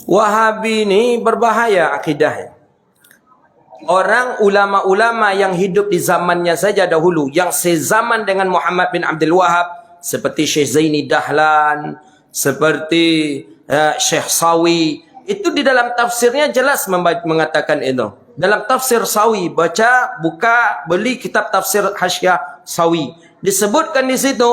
Wahabi ni berbahaya akidahnya. Orang ulama-ulama yang hidup di zamannya saja dahulu, yang sezaman dengan Muhammad bin Abdul Wahab, seperti Syekh Zaini Dahlan, seperti Syekh Sawi, itu di dalam tafsirnya jelas mengatakan itu. Dalam tafsir Sawi, buka, beli kitab tafsir Hasyiah Sawi. Disebutkan di situ,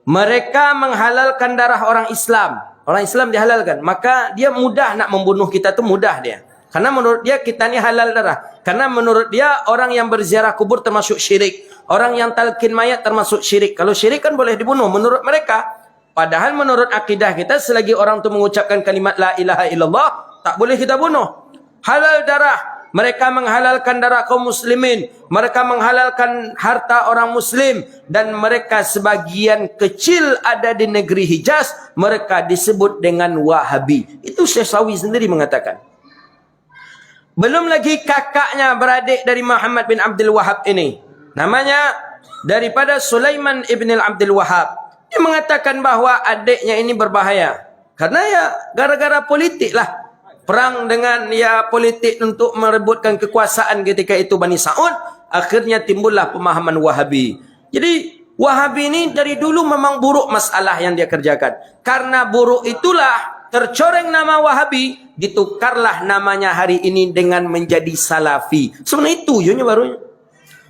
mereka menghalalkan darah orang Islam. Orang Islam dihalalkan. Maka dia mudah nak membunuh kita, tu mudah dia. Karena menurut dia kita ni halal darah. Karena menurut dia orang yang berziarah kubur termasuk syirik. Orang yang talqin mayat termasuk syirik. Kalau syirik kan boleh dibunuh menurut mereka. Padahal menurut akidah kita, selagi orang tu mengucapkan kalimat la ilaha illallah, tak boleh kita bunuh. Halal darah. Mereka menghalalkan darah kaum muslimin. Mereka menghalalkan harta orang muslim. Dan mereka sebagian kecil ada di negeri Hijaz. Mereka disebut dengan Wahabi. Itu Syekh Sawi sendiri mengatakan. Belum lagi kakaknya beradik dari Muhammad bin Abdul Wahab ini. Namanya daripada Sulaiman ibn Abdul Wahab. Dia mengatakan bahawa adiknya ini berbahaya. Karena ya gara-gara politik lah. Perang dengan ya politik untuk merebutkan kekuasaan ketika itu Bani Sa'ud. Akhirnya timbullah pemahaman Wahabi. Jadi Wahabi ini dari dulu memang buruk masalah yang dia kerjakan. Karena buruk itulah tercoreng nama Wahabi. Ditukarlah namanya hari ini dengan menjadi Salafi. Sebenarnya itu ianya barunya.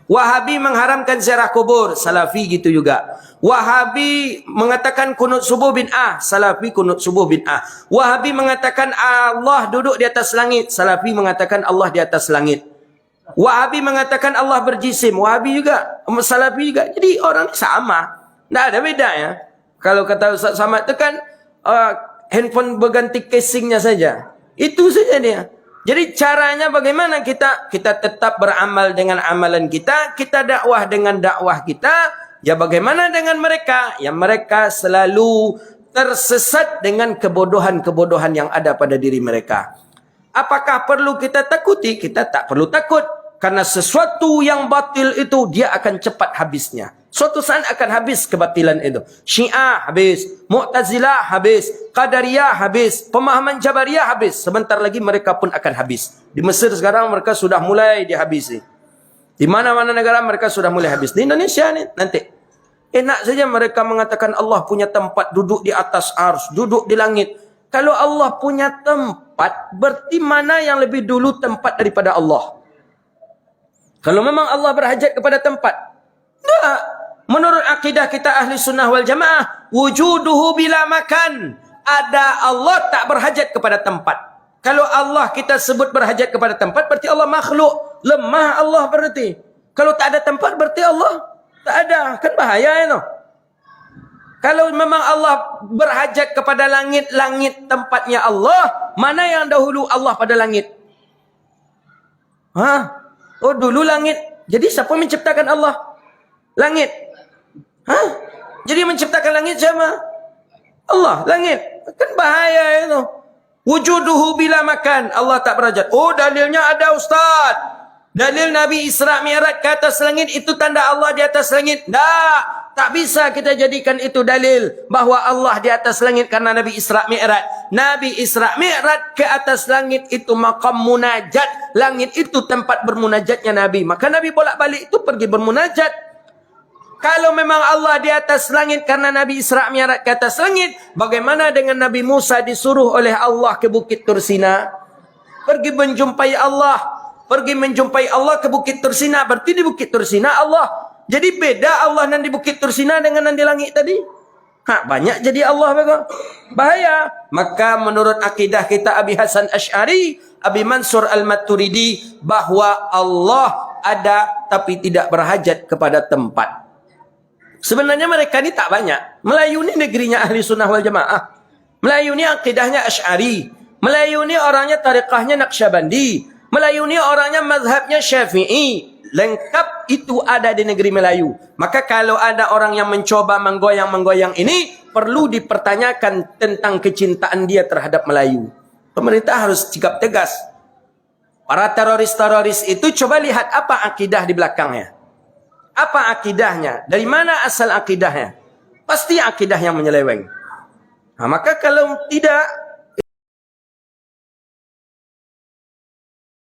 Wahabi mengharamkan ziarah kubur. Salafi gitu juga. Wahabi mengatakan kunut subuh bid'ah. Salafi kunut subuh bid'ah. Wahabi mengatakan Allah duduk di atas langit. Salafi mengatakan Allah di atas langit. Wahabi mengatakan Allah berjisim. Wahabi juga. Salafi juga. Jadi orang sama. Tak ada beda ya. Kalau kata Ustaz Samad itu kan handphone berganti casingnya saja. Itu saja dia. Jadi caranya bagaimana kita tetap beramal dengan amalan kita. Kita dakwah dengan dakwah kita. Ya bagaimana dengan mereka? Ya mereka selalu tersesat dengan kebodohan-kebodohan yang ada pada diri mereka. Apakah perlu kita takuti? Kita tak perlu takut. Karena sesuatu yang batil itu dia akan cepat habisnya. Suatu saat akan habis kebatilan itu. Syiah habis. Mu'tazilah habis. Qadariyah habis. Pemahaman Jabariyah habis. Sebentar lagi mereka pun akan habis. Di Mesir sekarang mereka sudah mulai dihabisi. Di mana-mana negara mereka sudah mulai habis. Di Indonesia ni nanti. Enak saja mereka mengatakan Allah punya tempat duduk di atas ars. Duduk di langit. Kalau Allah punya tempat, berarti mana yang lebih dulu tempat daripada Allah? Kalau memang Allah berhajat kepada tempat. Tak. Menurut akidah kita ahli sunnah wal jamaah, wujuduhu bila makan. Ada Allah tak berhajat kepada tempat. Kalau Allah kita sebut berhajat kepada tempat, berarti Allah makhluk. Lemah Allah berarti. Kalau tak ada tempat, berarti Allah tak ada. Kan bahaya ya. Kalau memang Allah berhajat kepada langit, langit tempatnya Allah, mana yang dahulu Allah pada langit? Oh dulu langit. Jadi siapa menciptakan Allah? Langit. Jadi menciptakan langit siapa? Allah, langit. Kan bahaya itu. Wujuduhu bila makan. Allah tak berhajat. Oh dalilnya ada Ustaz. Dalil Nabi Isra Mi'raj ke atas langit itu tanda Allah di atas langit. Tak bisa kita jadikan itu dalil bahawa Allah di atas langit karena Nabi Isra Mi'raj. Nabi Isra Mi'raj ke atas langit itu maqam munajat. Langit itu tempat bermunajatnya Nabi. Maka Nabi bolak-balik itu pergi bermunajat. Kalau memang Allah di atas langit karena Nabi Isra Mi'raj ke atas langit, bagaimana dengan Nabi Musa disuruh oleh Allah ke Bukit Tursina? Pergi menjumpai Allah. Pergi menjumpai Allah ke Bukit Tursina. Berarti di Bukit Tursina Allah. Jadi beda Allah yang di Bukit Tursina dengan yang di langit tadi. Banyak jadi Allah bahaya. Maka menurut akidah kita Abi Hasan Asy'ari, Abi Mansur Al-Maturidi, bahawa Allah ada tapi tidak berhajat kepada tempat. Sebenarnya mereka ni tak banyak. Melayu ni negerinya ahli sunnah wal jamaah. Melayu ni akidahnya Asy'ari. Melayu ni orangnya tariqahnya Naqsyabandi. Melayu ni orangnya mazhabnya Syafi'i. Lengkap itu ada di negeri Melayu. Maka kalau ada orang yang mencoba menggoyang-menggoyang ini, perlu dipertanyakan tentang kecintaan dia terhadap Melayu. Pemerintah harus sikap tegas. Para teroris-teroris itu coba lihat apa akidah di belakangnya. Apa akidahnya? Dari mana asal akidahnya? Pasti akidah yang menyeleweng. Maka kalau tidak,